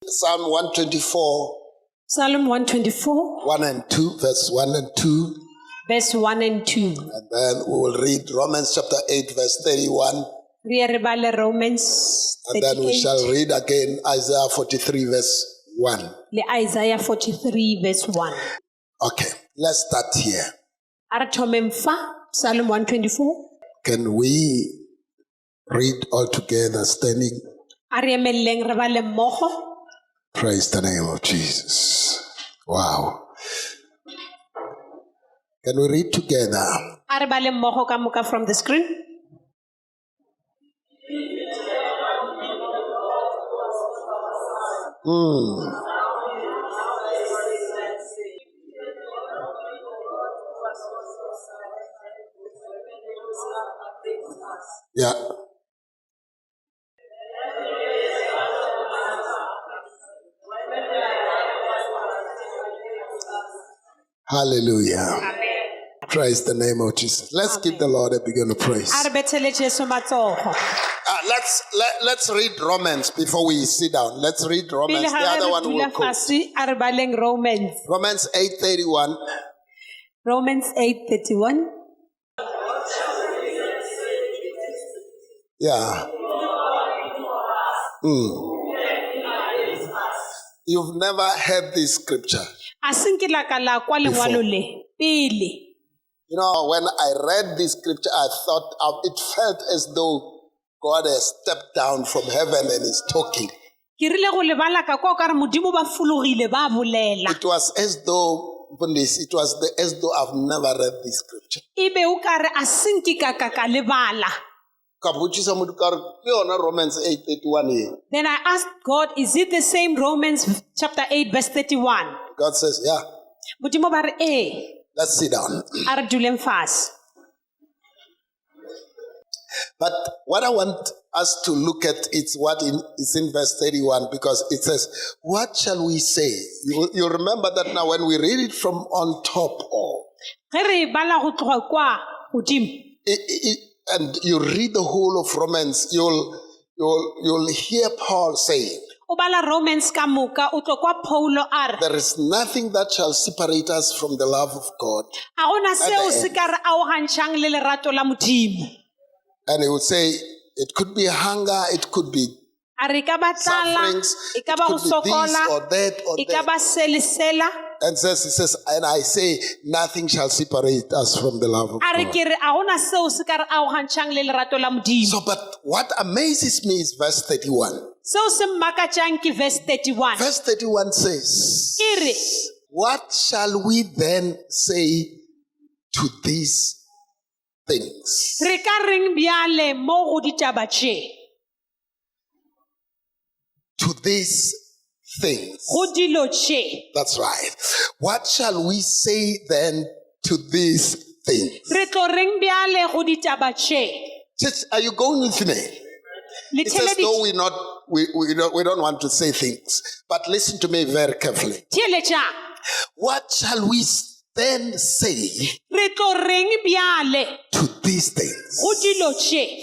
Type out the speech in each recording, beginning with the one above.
Psalm 124, Psalm 124, 1 and 2, verse 1 and 2. verse 1 and 2. And then we will read Romans chapter 8, verse 31. Re re bale Romans And then we 38 shall read again Isaiah 43, verse 1. le Isaiah 43 verse 1. Okay, let's start here. Are thome mfa Psalm 124. Can we read all together standing? Are emeleng re bale mmogo. Praise the name of Jesus. Wow. Can we read together? Are bale mmogo ka moka from the screen. Yeah. Hallelujah. Praise the name of Jesus. Let's give the Lord a big praise. Are betele Jesu matsogo. Let's read Romans before we sit down. Let's read Pele Romans. The ga other re one will dula quote. fase are baleng Romans. Romans 8:31. Romans 8:31. Yeah. You've never heard this scripture. Asinkila kala kwa lengwalo le pele. You know, when I read this scripture, I thought it felt as though God has stepped down from heaven and is talking. Ke rile go lebala ka kwa ka re modimo ba fulugile ba bolela. It was as though I've never read this scripture. Ibe o ka re asinki ka lebala. Ka botsisa motho ka re, ke yona Romans 8:31 here. Then I asked God, is it the same Romans chapter 8 verse 31? God says, yeah, Modimo ba re let's sit down. are duleng fase. But what I want us to look at is what is in verse 31, because it says, what shall we say? You remember that now when we read it from on top, Ge re bala go tloga kwa godimo. and you read the whole of Romans, you'll hear Paul saying, O bala Romans ka moka o tlo kwa Paulo are. there is nothing that shall separate us from the love of God. A gona seo se ka re aogantšhang le lerato la modimo. And he would say, it could be hunger, it could be A re ka ba tlala, sufferings, e it ka ba go could be this sokola, or that or e ka that. ba selesela. And he says, and I say, nothing shall separate us from the love of A re God. ke re a gona seo se ka re aogantšhang le lerato la modimo. So, but what amazes me is verse 31. Seo se mmakatšang ke verse 31. Verse 31 says, E re what shall we then say to these things? re ka reng bjale mo go ditaba tše. To these things. Go dilo tše. That's right. What shall we say then to these things? Re tlo reng bjale go ditaba tše. Just, are you going with me? Le It's as thele though we don't want to say things. But listen to me very carefully. theeletšang. What shall we then say Re tlo reng bjale to these things? go dilo tše.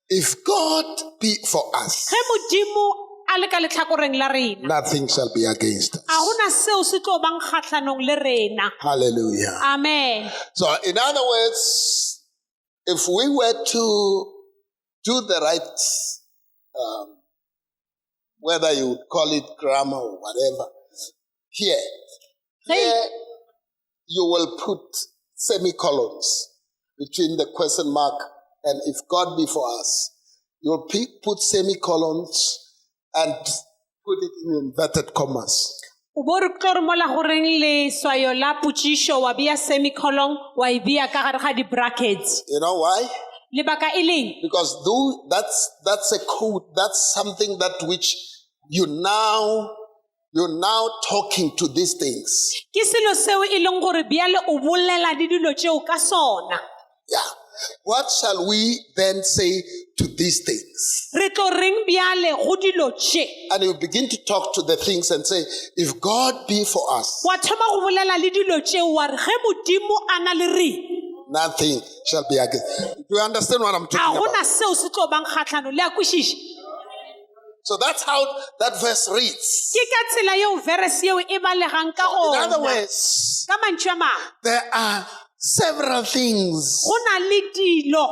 If God be for us, Ge modimo a le ka letlhakoreng la rena, nothing shall be against us. a gona seo se tlo bang kgatlhanong le rena. Hallelujah. Amen. So, in other words, if we were to do the right, whether you would call it grammar or whatever, here you will put semicolons between the question mark and if God be for us. You'll put semicolons and put it in inverted commas. O bo re tlo re mola go reng leswayo la potšišo wa bea semicolon wa e bea ka gare ga di-brackets. You know why? Lebaka e leng Because that's a code, that's something that which you're now talking to these things. ke selo seo e leng gore bjale o bolela di dilo tšeo ka sona. Yeah. What shall we then say to these things? Re tlo reng bjale go dilo tše. And you begin to talk to the things and say, if God be for us, Wa thoma go bolela le dilo tšeo wa re ge modimo a na le re. nothing shall be against. Do you understand what I'm A talking gona about? seo se tlo bang kgatlhano le a kwešiša. So that's how that verse reads. Ke ka tsela eo verse eo e balegang ka In other gona. words, Ka mantswe a mang, there are several things go na le dilo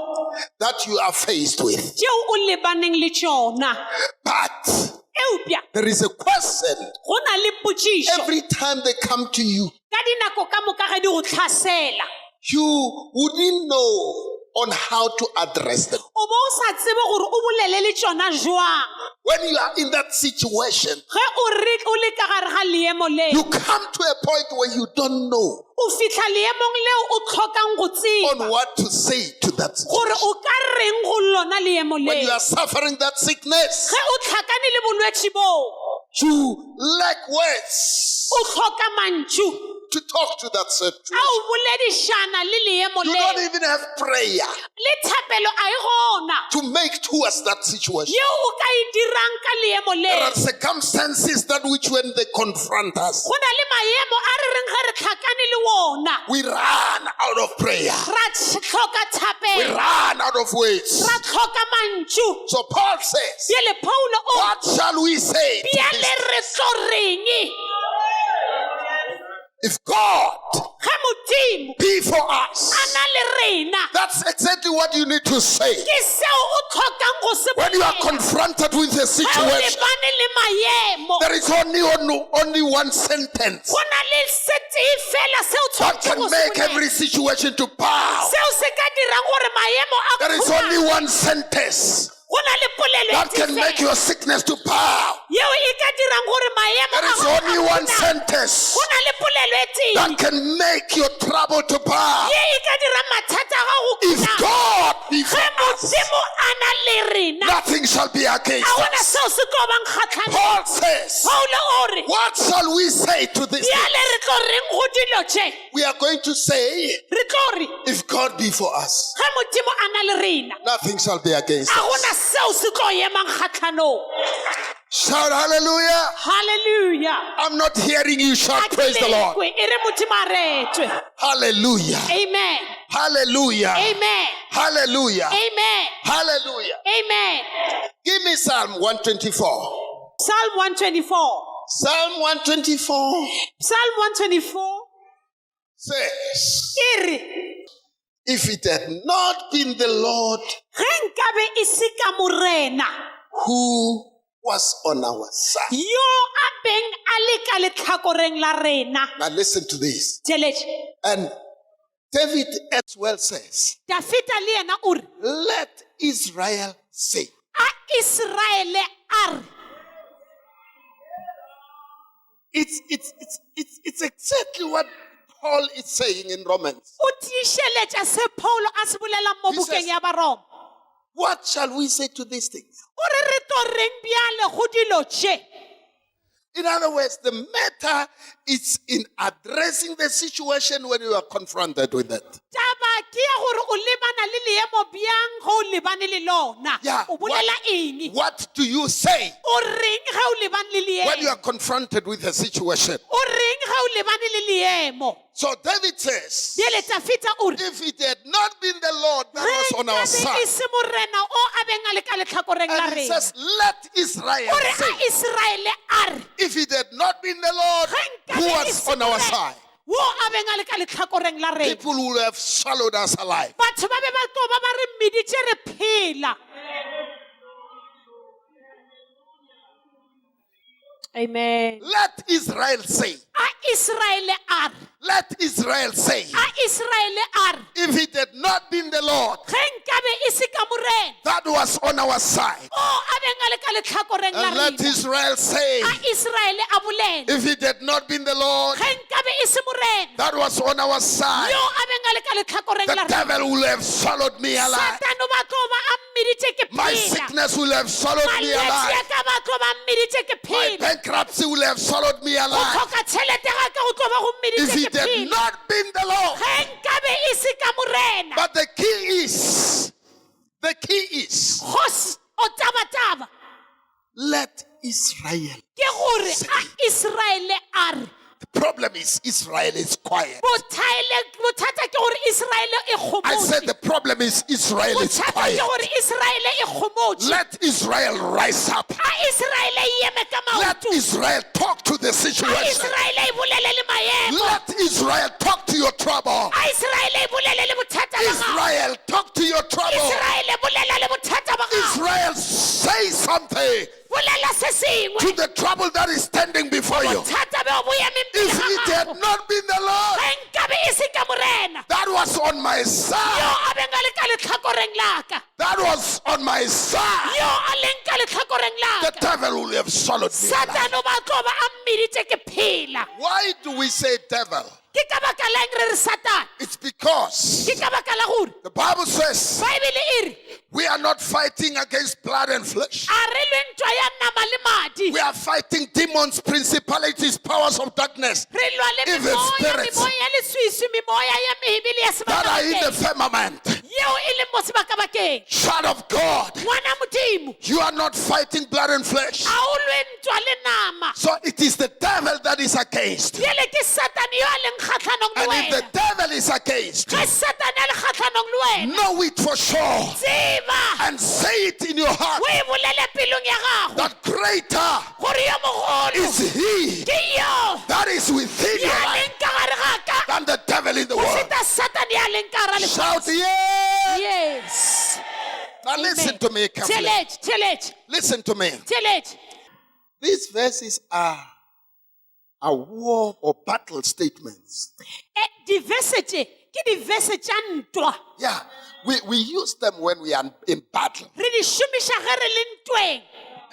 that you are faced with. tšeo o lebaneng le tšona. But Eupša, there is a question go na le potšišo every time they come to you. ka dinako ka moka ge di go tlhasela. You wouldn't know on how to address them. O bo o sa tsebe gore o bolele le tšona jwang. When you are in that situation, Ge o le ka gare ga leemo you leo, come to a point where you don't know o fitlha leemong leo o tlhokang go tseba on what to say to that gore situation. o ka reng go lona leemo When you leo. are suffering that sickness, Ge o tlhakane le bolwetši boo, you lack words o tlhoka mantšu to talk to that a situation. o boledišana le leemo You don't leo. even have prayer Le thapelo a e gona to make towards that situation. yeo o ka e dirang ka leemo There leo. are circumstances that which when they confront us, Go na le maemo a re reng ge re tlhakane le wona, we run out of prayer. ra tlhoka We thapelo, run out of words. ra tlhoka mantšu. So Paul says, Bjale Paulo o what shall we say to bjale this? re tlo reng If God ge Modimo be for a us? na le rena? That's exactly what you need to say. Ke seo o tlhokang go se When you are bolela. confronted with a Ge o situation, lebane le maemo, there is only one sentence go na le se tee fela se o that tshwanetseng can go se make bolela. every situation to bow. Seo se ka dirang gore maemo a There is kgolwa. only one sentence Go na le polelo that e can make fela. your sickness to bow. Yeo e ka dirang gore maemo There a is gago a only one kgolwa. sentence Go na le polelo e tee. that can make your trouble to bow. Ye e ka dira mathata a gago If kgolwa. God be for Ge us, Modimo a na le rena, nothing shall be against a gona us. seo se tlo bang kgatlhanong. Paul says, Paulo o re, what shall we say to this? bjale re tlo reng go dilo tše? We are going to say, Re tlo re, if God be for us, ge Modimo a na le rena, nothing shall be against a us. gona seo se tlo emang kgatlhanong. Shout hallelujah. Hallelujah. I'm not hearing you shout, A praise the Lord. kelekwe, e re Modimo a reetswe. Hallelujah. Amen. Hallelujah. Amen. Hallelujah. Amen. Hallelujah. Amen. Give me Psalm 124. Psalm 124. Psalm 124 Psalm 124. says, E re, if it had not been the Lord ge nkabe e se ka morena who was on our side. yo a beng a le ka letlhakoreng la rena. Now listen to this. Tšheletše, And David as well says, Dafita le yena o re, let Israel say. a Israele a re, It's exactly what Paul is saying in Romans. o tiišeletša se Paulo a se bolelang mo He bukeng says- ya Baroma. What shall we say to these things? O re re tlo reng bjale go dilo tše? In other words, the matter is in addressing the situation when you are confronted with it. Taba ke ya gore o lebana le leemo bjang ge o lebane le lona. Yeah. O bolela eng? What do you say O reng ge o lebane le when you leemo? are confronted with a situation? O reng ge o lebane le leemo? So David says, Bjale Dafita o re, if it had not been the Lord that was on our ge nkabe e side, se morena o a beng a le ka letlhakoreng la and he rena. says, let Israel O re say, a Israele a re, if it had not been the Lord ge who nkabe e was se on our morena side, wo a beng a le ka letlhakoreng la rena. people would have swallowed us alive. Batho ba be ba tlo ba ba re mmiditše re phela. Amen. Let Israel say, A Israele a re, let Israel say, a Israele a re, if it had not been the Lord ge nkabe e se ka morena that was on our side, o a beng a le ka letlhakoreng la and let rena. Israel say, A Israele a bolele, if it had not been the Lord ge nkabe e se morena that was on our side, yo a beng a le ka letlhakoreng la the rena. devil will have swallowed me alive. Satane ba tlo ba a mmiditše ke My phela. sickness will have swallowed me Malwetse alive. a ka ba tlo ba mmiditše ke My phela. bankruptcy will have swallowed me Go alive. tlhoka tšhelete ga ka go tlo ba go If mmiditše it ke had phela. not been the Lord. Ge nkabe e se ka morena But the key is, kgosi o taba let Israel. ke gore a Israele a re, The problem is Israel is quiet. bothata ke gore Israele e I said kgomotse the problem is Israel is bothata quiet. ke gore Israele e kgomotse Let Israel rise up. a Israele e eme ka Let maoto Israel talk to the a situation. Israele e bolele le maemo Let Israel talk to your trouble. a Israele e bolele le bothata ba gago Israel talk to your trouble. Israele bolela le bothata ba gago Israel say something bolela se sengwe to the trouble that is standing before you. bothata be bo eme If pele it ga had gago not been the Lord ge nkabe e se ka morena that was on my yo side, a beng a le ka letlhakoreng la ka that was on my side, yo a leng ka letlhakoreng la the ka devil will have swallowed me alive. satano ba tlo ba a mmeditse ke phela Why do we say devil? ke ka baka la eng re re satane It's because ke ka baka la gore the Bible says baebele e re we are not fighting against blood and flesh. a re lwe ntwa ya nama le madi We are fighting demons, principalities, powers of darkness re lwa le Evil spirits. memoya ya leswiswi memoya ya mehebele ya that are in the sebakabakeng firmament. yeo e leng mo sebakabakeng Child of God, ngwana modimo you are not fighting blood and flesh. a o lwe ntwa le nama So it is the devil that is against you. bjele ke satane yo a leng kgatlhanong le And if the wena devil is against you, ge satane a le kgatlhanong le wena know it for sure tseba and say it in your heart o e bolele pelong ya gago that greater gore yo mogolo is he ke yo that is within ya your life leng ka gare ga ka than the devil in the go world. feta satane ya leng ka gare Shout lefatshe yeah! yes Now listen to me carefully. theletše Listen to me. theletše These verses are war or battle statements. divese tše ke divese tša ntwa Yeah, we use them when we are in battle. re di šomiša ge re le ntweng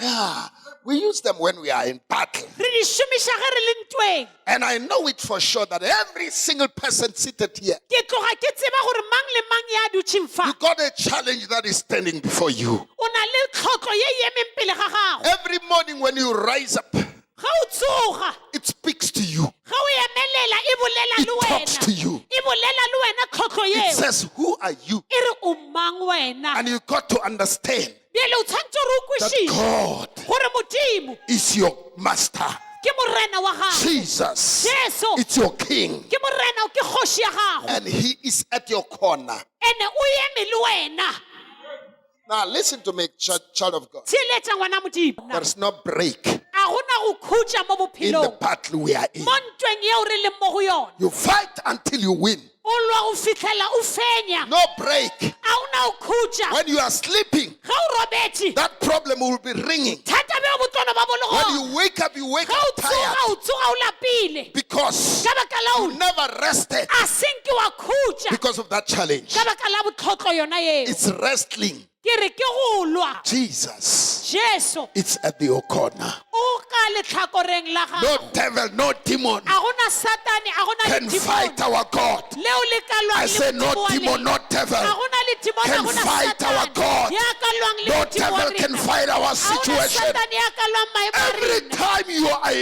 Yeah, we use them when we are in battle. re di šomiša ge re le ntweng And I know it for sure that every single person seated here, ke tloga ke tseba gore mang le mang ya dutšeng fa you got a challenge that is standing before you. o na le tlhotlo ye e emeng pele ga gago Every morning when you rise up, ga o tsoga it speaks to you. ga o emelela e bolela It le talks to wena you. e bolela le wena tlhotlo It yeo says, who are you? e re o mang wena And you got to understand bjele o tshwanetse gore o that kwešiše God gore modimo is your master. ke morena wa gago Jesus, jesu it's your king. ke morena ke kgoši ya gago And he is at your corner. ene o eme le wena Now listen to me, child of God. theeletša ngwana modimo There's no break in a gona go khutša mo the bophelong battle we are in. mo ntweng yeo re leng mo go yona You fight until you win. o lwa go fitlhela o fenya No break. a gona go khutša When you are sleeping, ga o robetse that problem will be ringing. thata bjo botlono ba When bologong you wake up ga o tired tsoga o tsoga o lapile because ka baka la you ore never rested a senke wa khutša because of that challenge. ka baka la botlhotlo yona eo It's wrestling. ke re ke go lwa Jesus, jesu it's at your corner. o ka letlhakoreng la gago No devil, no demon a gona satane a gona can le fight demon our God. leo le ka I lwang say le no Modimo wa demon, lena. no devil a gona le demon a can gona fight our satane God. ya ka lwang le No Modimo wa devil can rena. fight our A gona situation. satane ya ka lwang maemo a Every rena. time you are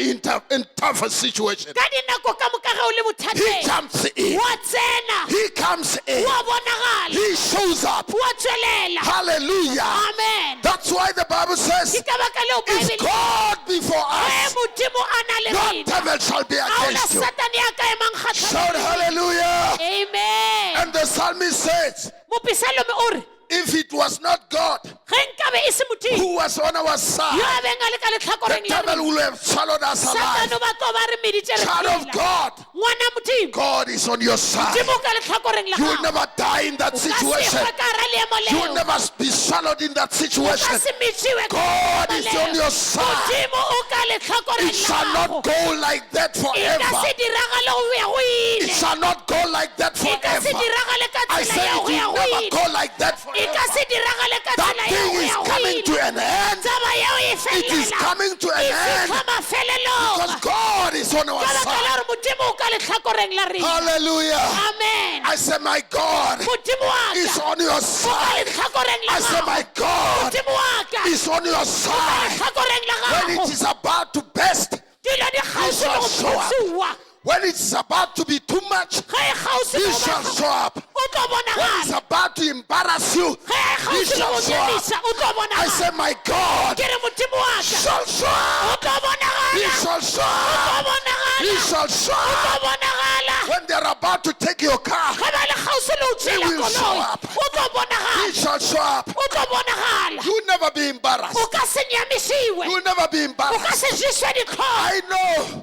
in tougher situation, ka dinako ka moka ge o le he bothateng jumps in. wa tsena He comes in. wa bonagala He shows up. wa tswelela Hallelujah. amen That's why the Bible says, ke ka baka leo if Baebele God before ge us, modimo a na le no rena devil shall be a gona against you. satane ya ka emang Shout kgatlhanong hallelujah. amen And the psalmist says, mopisalome o re if it was not God ge nkabe e se modimo who was on our yo side, a beng a le ka the letlhakoreng la devil rena would have swallowed us alive. satano ba tlo ba re meditše re Child of phela God, ngwana modimo God is on your side. modimo ka letlhakoreng la You will gago never die in that o ka se situation. kgwe ka ra leemo You will leo never be swallowed in that o ka situation. se metšiwe ka God leemo is leo. on your side. modimo o ka letlhakoreng It shall la gago not go like that e ka forever. se diragale go ya go It ile shall not go like that e ka se forever. diragale ka I tsela said ya it go will ya go never ile go like that e ka forever. se diragale ka That tsela ya thing go is ya go coming to ile an end. taba yeo e It is felela coming to an e end fitlha mafelelong because God is on our ka baka la side. gore modimo o ka letlhakoreng la rena Hallelujah. amen I said, my God modimo wa is ka on your o ka side. letlhakoreng la I said, gago my God modimo wa ka is on your o ka side. letlhakoreng la When gago it is about to burst, dilo di kgausi le shall go show up. phutsuwa when it's about to be too much, ge e kgausi he le go shall ba- show up. o tlo When it's bonagala about to embarrass you, ge e he kgausi le shall go show up. nyamisa o tlo I bonagala said, my God ke re modimo wa ka shall show o up. tlo He bonagala shall show o up. tlo bonagala He shall show up. When they're about to take your car, he will show up. He shall show up. You will never be embarrassed. You will never be embarrassed. I know